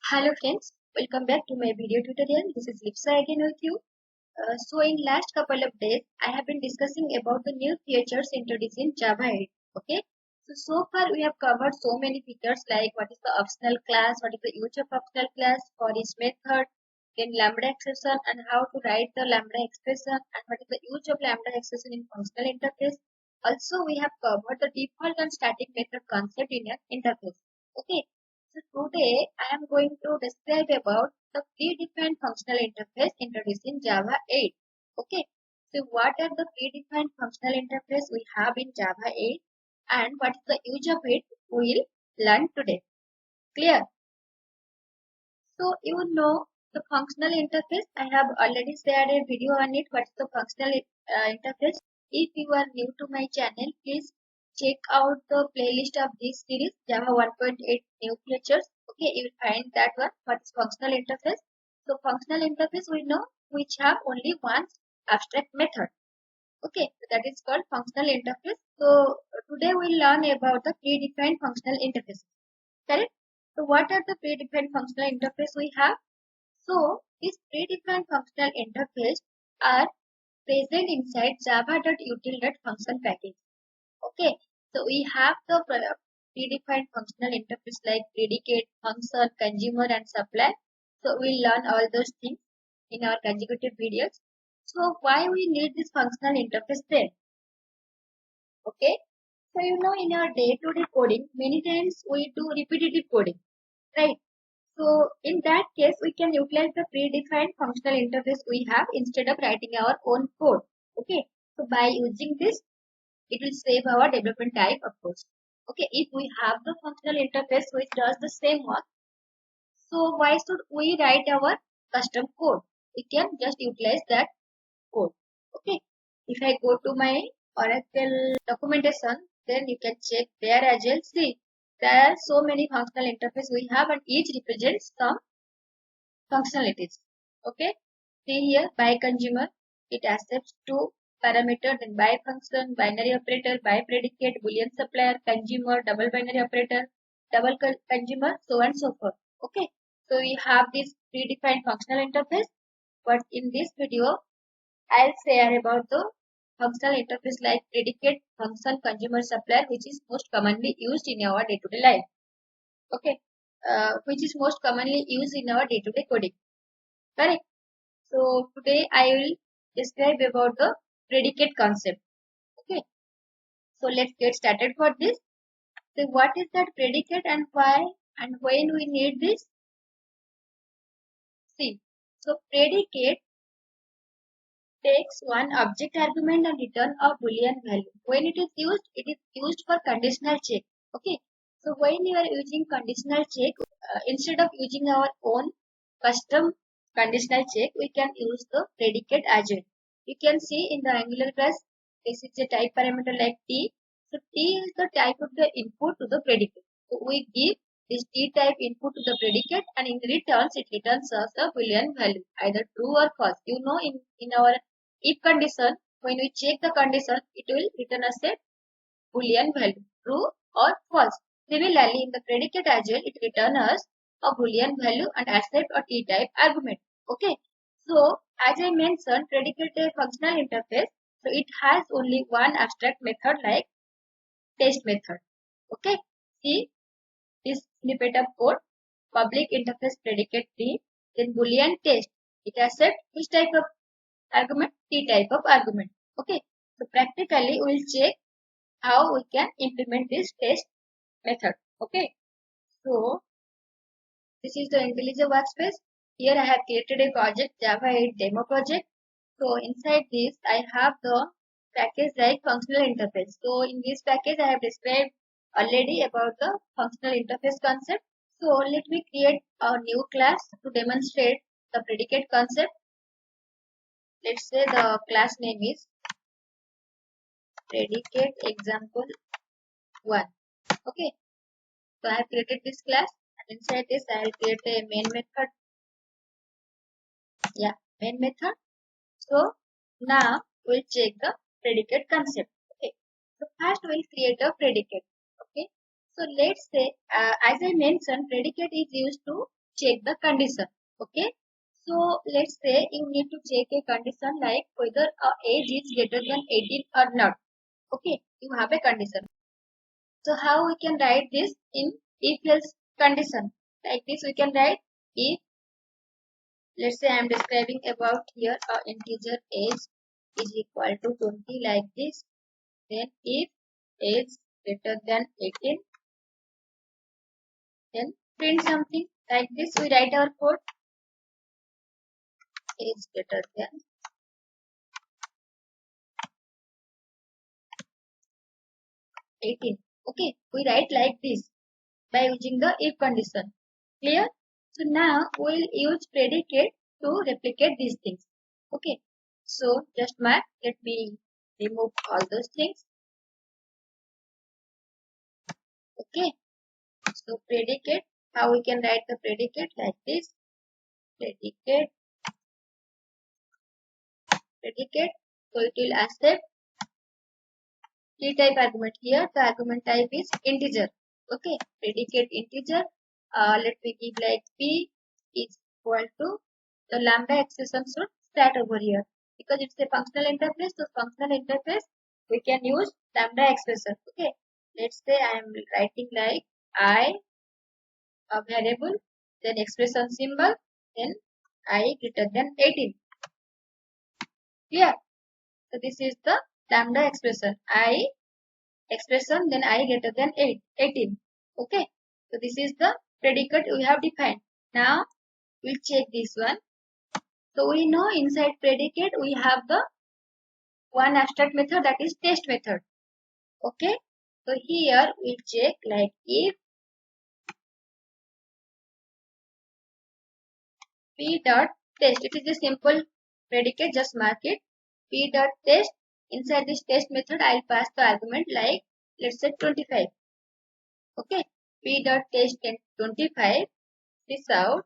Hello friends, welcome back to my video tutorial. This is Lipsa again with you. So in last couple of days, I have been discussing about the new features introduced in Java 8. Okay, so far we have covered so many features like what is the optional class, what is the use of optional class, for each method, then lambda expression and how to write the lambda expression and what is the use of lambda expression in functional interface. Also, we have covered the default and static method concept in an interface. Okay, so today I am going to describe about the predefined functional interface introduced in Java 8. Okay, so what are the predefined functional interface we have in Java 8 and what is the use of it we will learn today. Clear? So you know the functional interface. I have already shared a video on it. What is the functional interface? If you are new to my channel, please check out the playlist of this series Java 1.8 new features. Okay, you will find that one. What is functional interface? So functional interface we know which have only one abstract method. Okay, so that is called functional interface. So today we'll learn about the predefined functional interface. Correct? So what are the predefined functional interface we have? So these predefined functional interface are present inside java.util.function package. Okay, so we have the predefined functional interface like predicate, function, consumer, and supply. So we'll learn all those things in our consecutive videos. So why we need this functional interface then? Okay, so in our day-to-day coding, many times we do repetitive coding, right? So in that case, we can utilize the predefined functional interface we have instead of writing our own code. Okay, so by using this, it will save our development time, of course. Okay, if we have the functional interface which does the same work, so why should we write our custom code? We can just utilize that code. Okay, if I go to my Oracle documentation, then you can check there as well. See, there are so many functional interface we have and each represents some functionalities. Okay, see here by consumer, it accepts two parameters, then by function, binary operator, by predicate, boolean supplier, consumer, double binary operator, double consumer, so on and so forth. Okay, so we have this predefined functional interface, but in this video I'll share about the functional interface like predicate, function, consumer, supplier, which is most commonly used in our day-to-day life. Okay, which is most commonly used in our day-to-day coding. Correct. So today I will describe about the predicate concept. Okay. So let's get started for this. So what is that predicate and why and when we need this? See. So predicate takes one object argument and return a boolean value. When it is used for conditional check. Okay. So when you are using conditional check, instead of using our own custom conditional check, we can use the predicate agent. You can see in the Angular class, this is a type parameter like t. So t is the type of the input to the predicate. So we give this t type input to the predicate and in returns it returns us a boolean value, either true or false. In our if condition, when we check the condition, it will return us a boolean value, true or false. Similarly, in the predicate as well, it returns us a boolean value and accept a t-type argument. Okay. So, as I mentioned, predicate a functional interface. So, it has only one abstract method like test method. Okay. See this snippet of code, public interface predicate t, then boolean test. It accepts which type of argument, t type of argument. Okay. So, practically, we will check how we can implement this test method. Okay, so this is the IntelliJ workspace. Here I have created a project, Java 8 demo project. So inside this I have the package like functional interface. So in this package I have described already about the functional interface concept. So let me create a new class to demonstrate the predicate concept. Let's say the class name is predicate example 1. Okay, so I have created this class and inside this I will create a main method. Yeah, main method. So now we'll check the predicate concept. Okay, so first we'll create a predicate. Okay, so let's say as I mentioned, predicate is used to check the condition. Okay. So let's say you need to check a condition like whether a age is greater than 18 or not. Okay, you have a condition. So how we can write this in if else condition? Like this we can write if, let's say I am describing about here a integer age is equal to 20 like this. Then if age greater than 18, then print something like this. We write our code age greater than 18. Okay, we write like this by using the if condition. Clear? So now we'll use predicate to replicate these things. Okay, so just mark, let me remove all those things. Okay, so predicate, how we can write the predicate like this. Predicate, so it will accept key type argument. Here the argument type is integer. Okay, predicate integer. Let me give like p is equal to the lambda expression should start over here because it's a functional interface. So functional interface we can use lambda expression. Okay, let's say I am writing like I a variable, then expression symbol, then I greater than 18. Clear? So this is the lambda expression. I expression, then I greater than 18. Okay, so this is the predicate we have defined. Now we'll check this one. So we know inside predicate we have the one abstract method, that is test method. Okay, so here we check like if p dot test, it is a simple predicate, just mark it. P dot test, inside this test method I'll pass the argument like let's say 25. Okay, p dot test 25, this out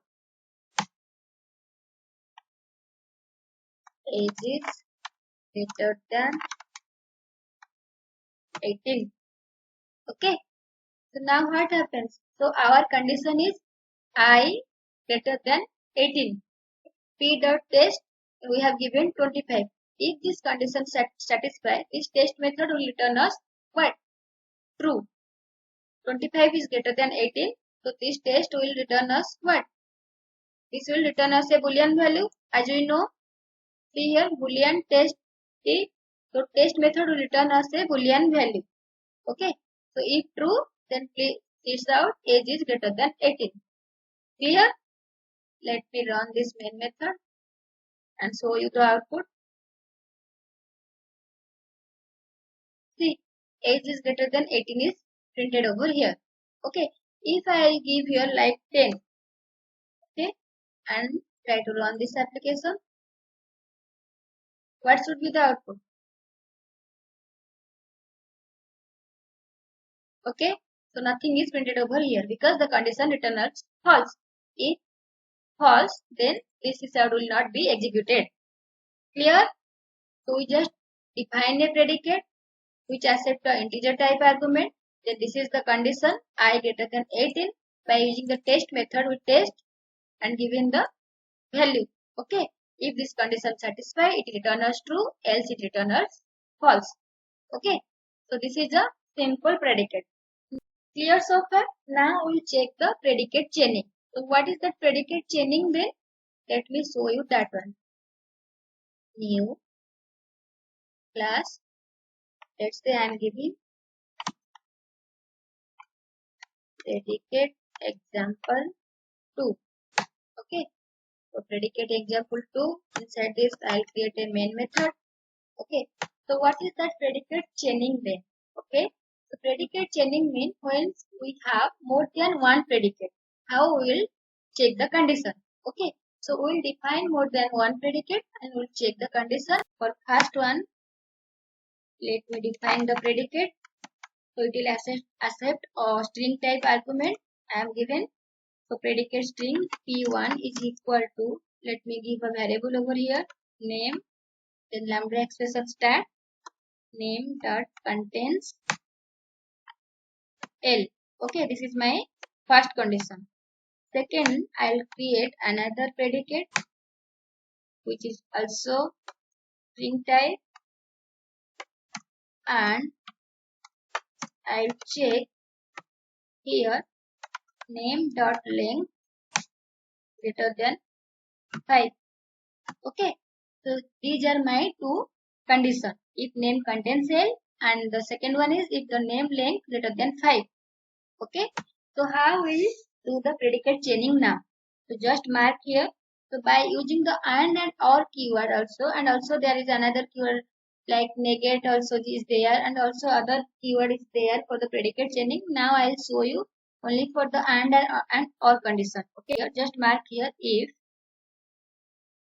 age is greater than 18. Okay, so now what happens? So our condition is I greater than 18. P dot test we have given 25. If this condition satisfy, this test method will return us what? True. 25 is greater than 18. So this test will return us what? This will return us a boolean value. As we know, see here boolean test T. So test method will return us a boolean value. Okay. So if true, then please this out age is greater than 18. Clear? Let me run this main method and show you the output. See, age is greater than 18 is printed over here. Okay, if I give here like 10, okay, and try to run this application, what should be the output? Okay, so nothing is printed over here because the condition returns false. If false, then this result will not be executed. Clear? So we just define a predicate which accepts the integer type argument. Then this is the condition I greater than 18. By using the test method, we test and given the value. Okay, if this condition satisfy, it returns true, else it returns false. Okay, so this is a simple predicate. Clear so far? Now we'll check the predicate chaining. So what is that predicate chaining then? Let me show you that one. New class. Let's say I am giving predicate example 2. Okay, so predicate example 2. Inside this, I'll create a main method. Okay, so what is that predicate chaining then? Okay, so predicate chaining means when we have more than one predicate, how we will check the condition. Okay, so we will define more than one predicate and we'll check the condition. For first one, let me define the predicate. So it will accept a string type argument I am given. So predicate string p1 is equal to, let me give a variable over here, name, then lambda expression stat, name dot contains L. Okay, this is my first condition. second, I'll create another predicate which is also string type, and I'll check here name dot length greater than 5. Okay, so these are my two conditions. If name contains L, and the second one is if the name length greater than 5. Okay, so how we do the predicate chaining now? So just mark here. So by using the and or keyword also, and also there is another keyword like negate also is there, and also other keyword is there for the predicate chaining. Now I'll show you only for the and or condition. Okay, just mark here if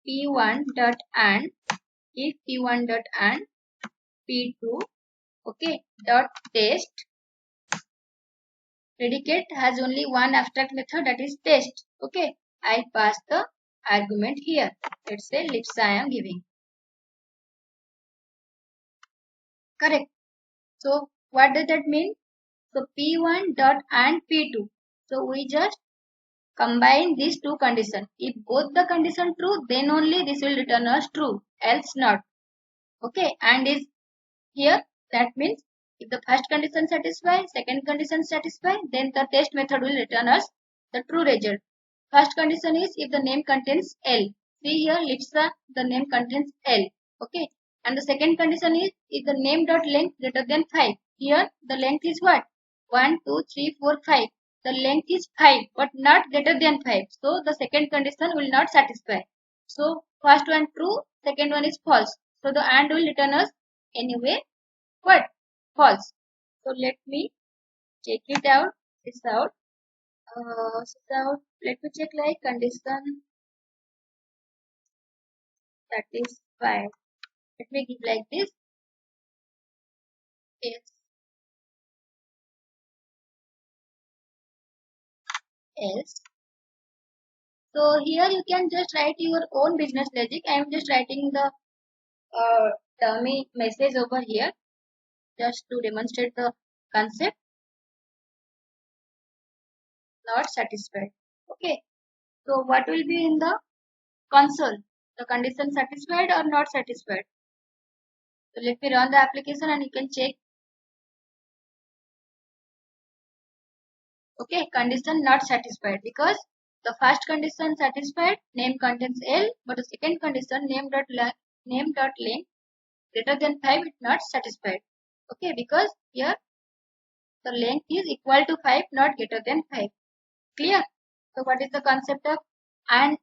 p1 dot and, if p1 dot and p2, okay, dot test, predicate has only one abstract method, that is test. Okay, I pass the argument here. Let's say lists I am giving. Correct. So what does that mean? So p1 dot and p2. So we just combine these two conditions. If both the condition true, then only this will return us true, else not. Okay, and is here, that means if the first condition satisfies, second condition satisfies, then the test method will return us the true result. First condition is if the name contains L. See here, Litsa, the name contains L. Okay, and the second condition is if the name dot length greater than 5. Here the length is what? 1, 2, 3, 4, 5. The length is 5 but not greater than 5. So the second condition will not satisfy. So first one true, second one is false. So the AND will return us anyway what? False. So let me check it out. This out. Let me check like condition satisfied. Let me give like this. Yes. Else. So here you can just write your own business logic. I am just writing the dummy message over here just to demonstrate the concept. Not satisfied. Okay. So what will be in the console? The condition satisfied or not satisfied? So let me run the application and you can check. Okay, condition not satisfied because the first condition satisfied, name contains L, but the second condition name dot length greater than 5 is not satisfied. Okay, because here the length is equal to 5, not greater than 5. Clear? So what is the concept of and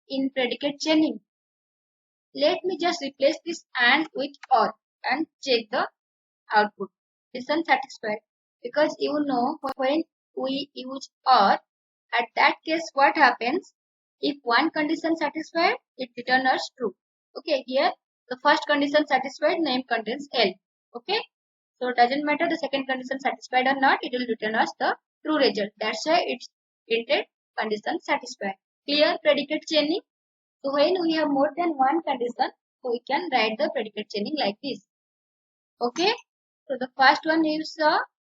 in predicate chaining? Let me just replace this and with or and check the output. Condition satisfied, because you know when we use or, at that case what happens? If one condition satisfied, it returns us true. Okay, here the first condition satisfied, name contains L. Okay, so it doesn't matter the second condition satisfied or not, it will return us the true result. That's why it's printed condition satisfied. Clear predicate chaining? So when we have more than one condition, so we can write the predicate chaining like this. Okay, so the first one is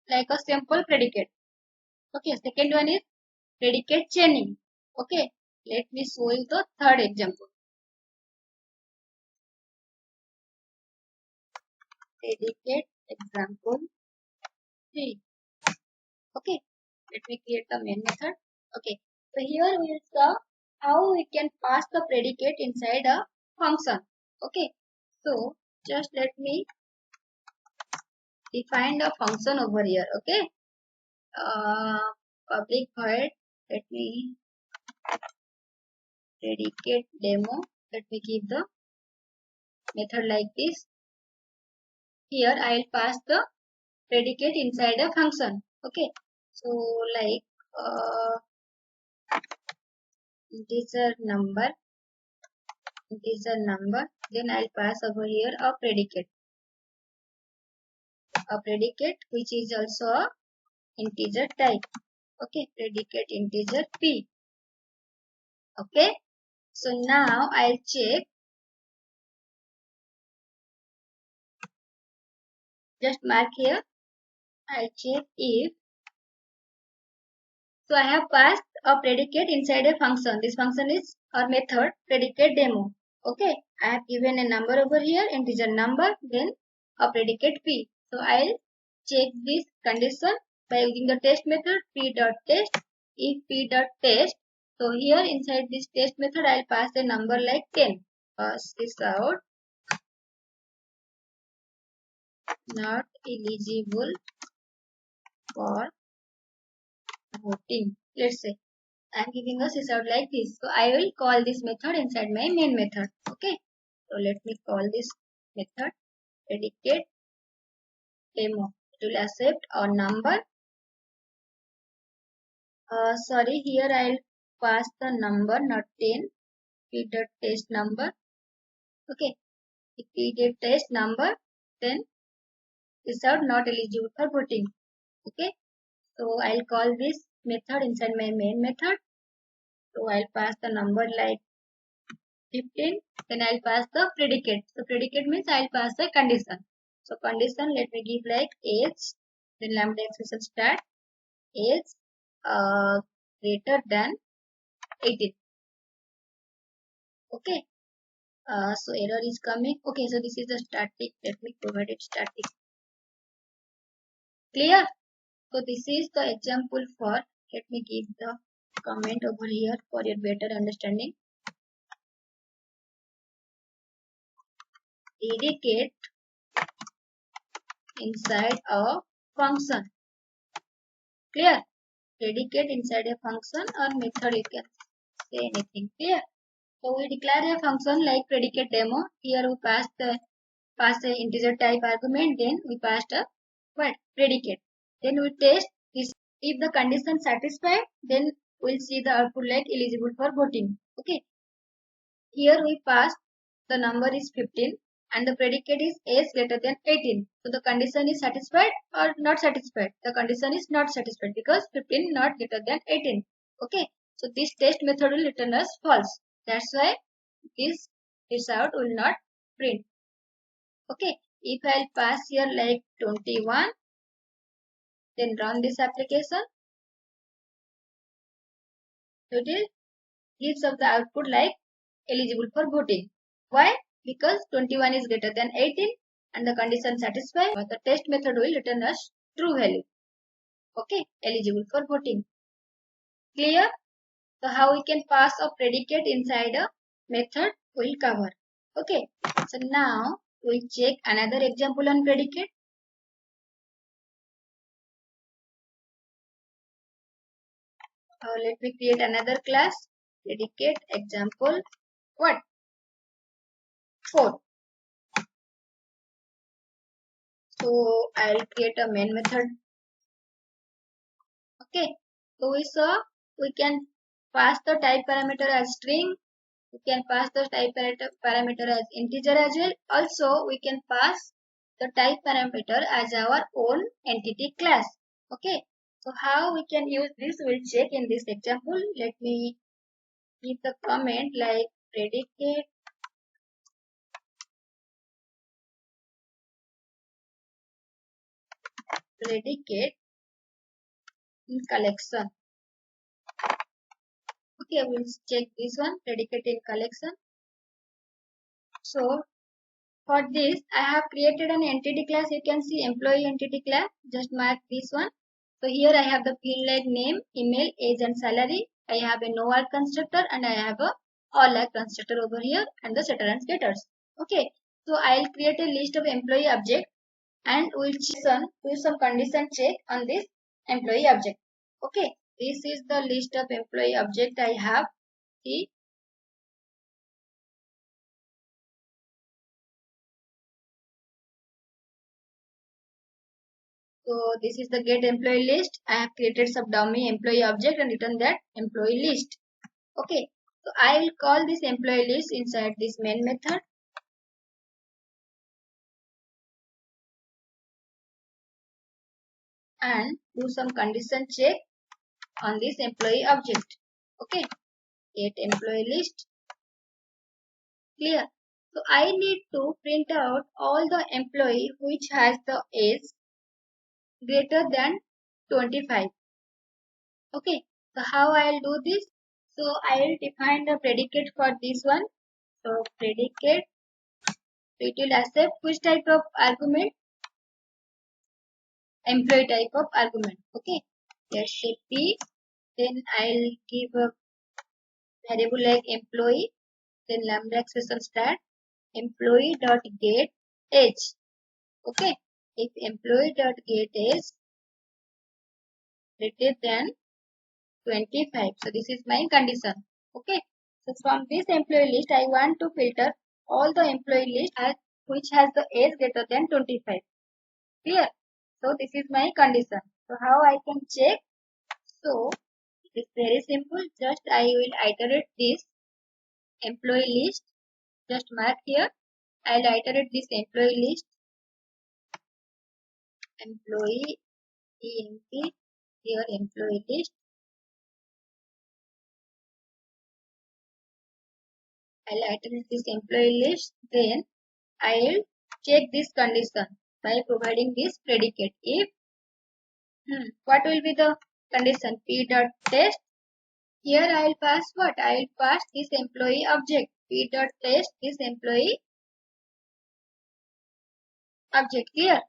like a simple predicate. Okay, second one is predicate chaining. Okay, let me show you the third example. Predicate example 3. Okay, let me create the main method. Okay, so here we will saw how we can pass the predicate inside a function. Okay, so just let me define the function over here. Okay, public void, let me predicate demo, let me give the method like this. Here I will pass the predicate inside a function. Okay, so like integer number, then I'll pass over here a predicate which is also a integer type. Okay, predicate integer p. Okay, so now I'll check, just mark here, I'll check if, so I have passed a predicate inside a function. This function is our method predicate demo. Okay, I have given a number over here, integer number, then a predicate p. So I'll check this condition by using the test method p.test. If p.test, so here inside this test method I'll pass a number like 10. Pass this out. Not eligible for voting. Let's say I'm giving a sysout like this. So I will call this method inside my main method. Okay. So let me call this method predicate demo. It will accept a number. Sorry, here I'll pass the number, not 10. P.test number. Okay. If P.test number, then sysout not eligible for voting. Okay. So I'll call this method inside my main method. So I'll pass the number like 15. Then I'll pass the predicate. So predicate means I'll pass the condition. So condition, let me give like age. Then lambda expression start. Age greater than 18. Okay. So error is coming. Okay. So this is the static. Let me provide it static. Clear? So this is the example for. Let me give the comment over here for your better understanding. Predicate inside a function. Clear? Predicate inside a function or method, you can say anything. Clear? So we declare a function like predicate demo. Here we pass the integer type argument. Then we passed a what predicate. Then we test this. If the condition satisfied, then we'll see the output like eligible for voting. Okay. Here we pass the number is 15 and the predicate is age greater than 18. So the condition is satisfied or not satisfied? The condition is not satisfied because 15 not greater than 18. Okay. So this test method will return us false. That's why this out will not print. Okay. If I'll pass here like 21, then run this application. So it will gives us the output like eligible for voting. Why? Because 21 is greater than 18 and the condition satisfied. The test method will return us true value. Okay, eligible for voting. Clear? So how we can pass a predicate inside a method we'll cover. Okay, so now we'll check another example on predicate. Let me create another class. Predicate example what? 4. So I'll create a main method. Okay, so we saw we can pass the type parameter as string. We can pass the type parameter as integer as well. Also, we can pass the type parameter as our own entity class. Okay, so how we can use this, we'll check in this example. Let me give the comment like predicate in collection. Okay, we'll check this one, predicate in collection. So for this, I have created an entity class. You can see employee entity class. Just mark this one. So here I have the field like name, email, age and salary. I have a no work constructor and I have a all work constructor over here and the setter and getters. Okay. So I'll create a list of employee object and we'll do some condition check on this employee object. Okay. This is the list of employee object I have. See. So this is the get employee list. I have created some dummy employee object and written that employee list. Okay. So I will call this employee list inside this main method. And do some condition check on this employee object. Okay. Get employee list. Clear. So I need to print out all the employee which has the age greater than 25. Okay. So how I'll do this? So I'll define the predicate for this one. So predicate, it will accept which type of argument? Employee type of argument. Okay. Let's say P. Then I'll give a variable like employee. Then lambda expression start employee dot get age. Okay. If employee dot get age greater than 25. So this is my condition. Okay. So from this employee list, I want to filter all the employee list which has the age greater than 25. Clear? So this is my condition. So how I can check? So it is very simple. Just I will iterate this employee list. Just mark here. I'll iterate this employee list. Employee EMP here employee list. I'll iterate this employee list. Then I'll check this condition by providing this predicate. If what will be the condition? P dot test. Here I will pass what? I will pass this employee object. P dot test this employee object. Clear?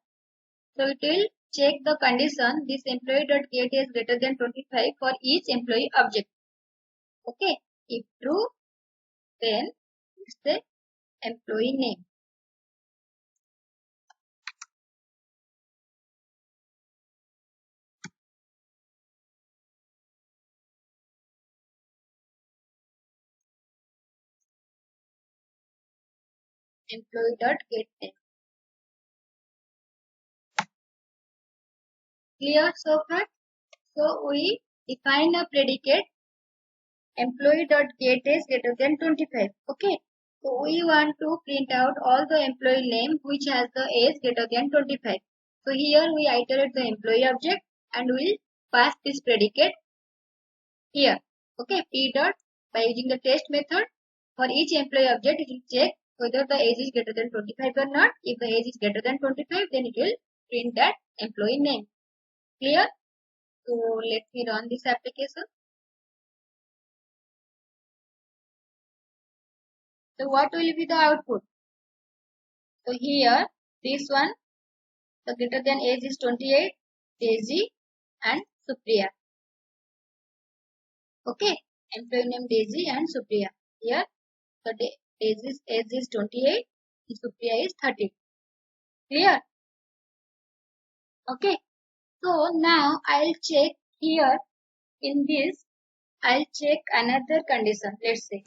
So it will check the condition. This employee dot get is greater than 25 for each employee object. Okay. If true, then it's the employee name. Employee dot get name. Clear so far? So we define a predicate employee dot get is greater than 25. Okay. So we want to print out all the employee name which has the age greater than 25. So here we iterate the employee object and we'll pass this predicate here. Okay. P dot by using the test method for each employee object it will check whether the age is greater than 25 or not. If the age is greater than 25 then it will print that employee name. Clear? So let me run this application. So what will be the output? So here this one the greater than age is 28, Daisy and Supriya. Okay, employee name Daisy and Supriya. Here the Daisy's age is 28 and Supriya is 30. Clear? Okay. So now I'll check here in this. I'll check another condition. Let's say.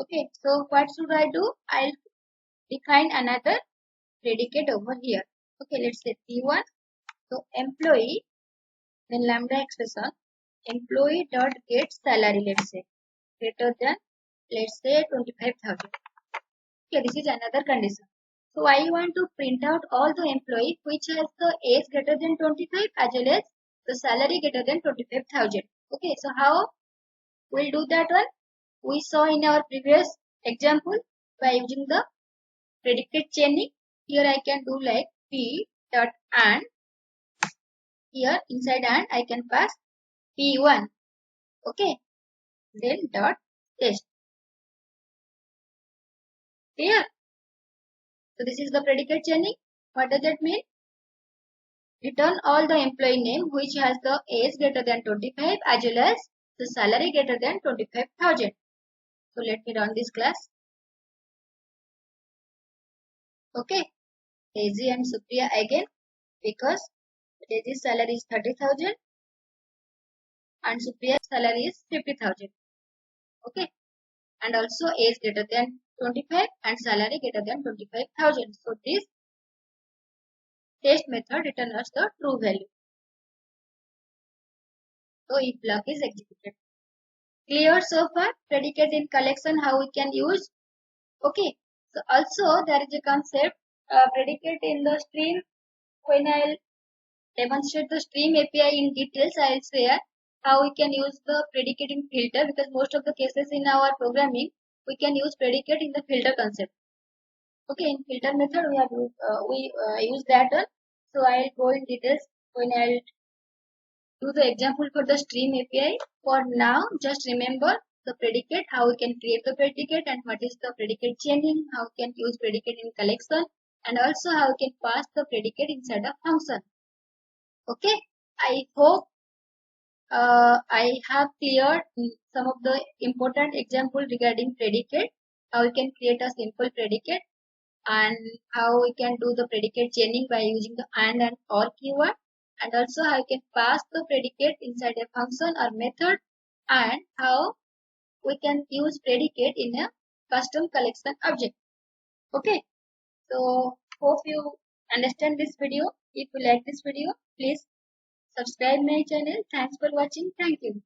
Okay. So what should I do? I'll define another predicate over here. Okay. Let's say P1. So employee then lambda expression employee dot get salary. Let's say greater than let's say 25,000. Okay. This is another condition. So I want to print out all the employee which has the age greater than 25 as well as the salary greater than 25,000. Okay, so how we'll do that one? We saw in our previous example by using the predicate chaining. Here I can do like P dot and here inside and I can pass P1. Okay, then dot test. Clear? So this is the predicate chaining. What does that mean? Return all the employee name which has the age greater than 25 as well as the salary greater than 25,000. So let me run this class. Okay. Daisy and Supriya again because Daisy's salary is 30,000 and Supriya's salary is 50,000. Okay. And also age greater than 25 and salary greater than 25,000. So this test method returns us the true value. So if block is executed. Clear so far? Predicate in collection how we can use. Okay. So also there is a concept predicate in the stream. When I'll demonstrate the stream API in details, I'll share how we can use the predicate in filter because most of the cases in our programming we can use predicate in the filter concept. Okay, in filter method we have use that one. So I'll go in details when I'll do the example for the stream API. For now, just remember the predicate, how we can create the predicate and what is the predicate chaining, how we can use predicate in collection, and also how we can pass the predicate inside a function. Okay, I hope I have cleared some of the important example regarding predicate, how we can create a simple predicate and how we can do the predicate chaining by using the and or keyword, and also how you can pass the predicate inside a function or method, and how we can use predicate in a custom collection object. Okay, so hope you understand this video. If you like this video, please subscribe my channel. Thanks for watching. Thank you.